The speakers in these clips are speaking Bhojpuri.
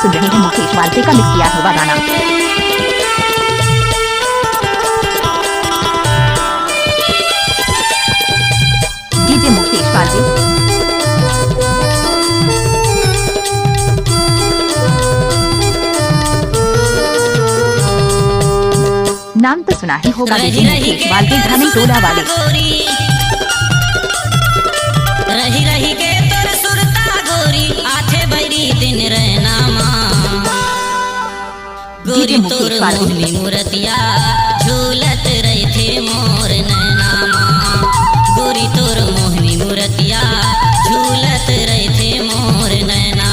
सुन रहे हैं मुकेश वालते का मिक्स किया हुआ गाना। डीजे मुकेश वालते। नाम तो सुना ही होगा डीजे मुकेश वालते धामी टोला वाले। रही रही के तोर सुरता गोरी आठे बैरी दिन रहना गोरी तोर मोहनी मूर्तिया झूलत रही थे मोर नैना गोरी तोर मोहनी मूर्तिया झूलत रही थे मोर नैना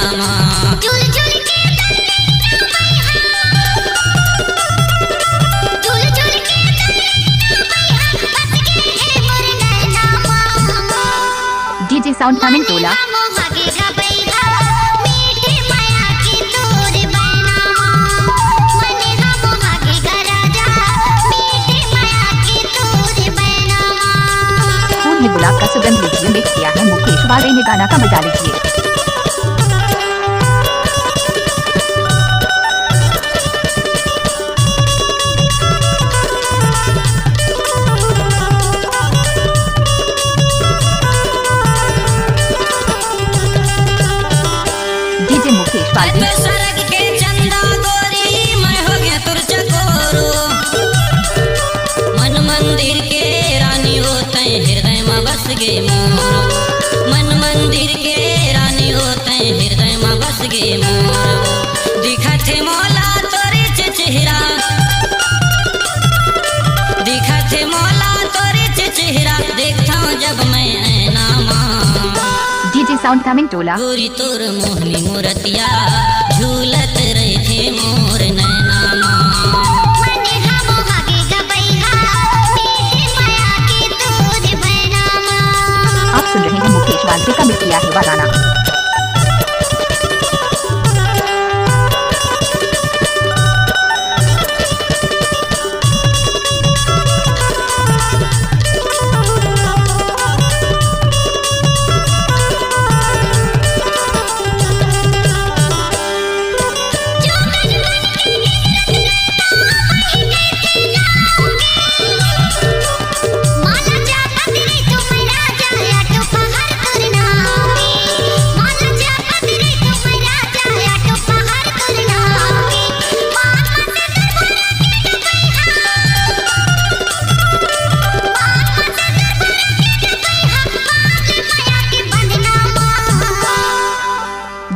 डीजे साउंड धामी टोला। गुलाब का सुगंध लीजिए मिक्स किया है मुकेश वाले ने गाना का मजा लीजिए। डीजे मुकेश वाले। मन मंदिर के रानी होते हृदय में बस गे मोर मन मंदिर के रानी होते हृदय में बस गे मोर दिखत मौला तोरे चेहरा दिखत मौला तोरे चेहरा देखता हूँ जब मैं ऐना डीजे साउंड कमिंग टोला। गोरी तोर मोहनी मूर्तिया झूलत रहे थे मोर नैना आप सुन रहे हैं मुकेश वालते का मिक्स किया हुआ गाना।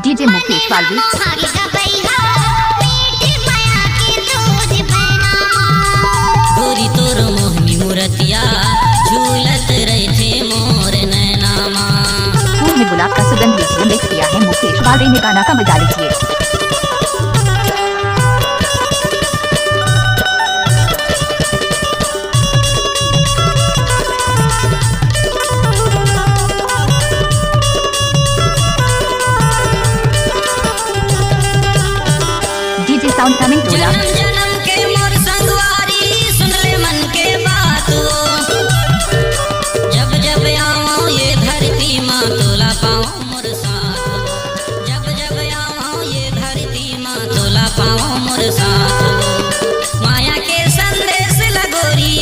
डीजे मुकेश वालते। गोरी तोर मोहनी मूर्तिया झूलत रहे थे मोर नैना फूल में गुलाब का सुगंध लीजिए मिक्स किया है मुकेश वाले ने गाना का मजा लीजिए। डीजे साउंड कमिंग टोला। जन्म के मोर संगवारी सुन ले मन के बात जब जब आओ ये धरती माँ तोला पाओ मोर साथ जब जब आओ ये धरती माँ तोला पाओ मोर साथ माया के संदेश लगोरी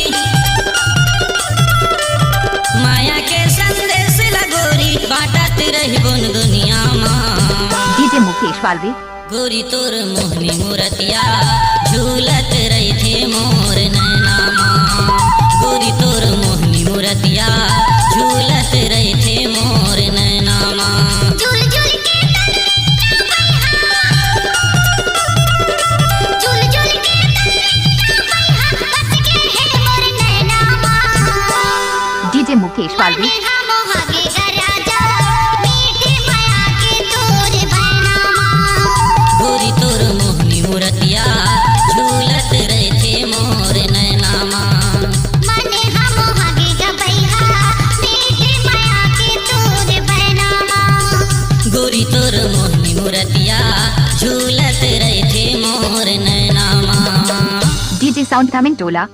माया के संदेश लगोरी बाटत रही बुन दुनिया माँ डीजे मुकेश वालते। गोरी तोर मोहनी मूर्तिया झूलत रहे थे मोर नैना गोरी तोर मोहनी मूर्तिया झूलत रहे थे मोर नैना डीजे मुकेश वालते। गोरी तोर मोहनी मूर्तिया झूलत रहे थे मोर नैना गोरी तोर मोहनी मूर्तिया झूलत रहे थे मोर नैना डीजे साउंड कमिंग टोला।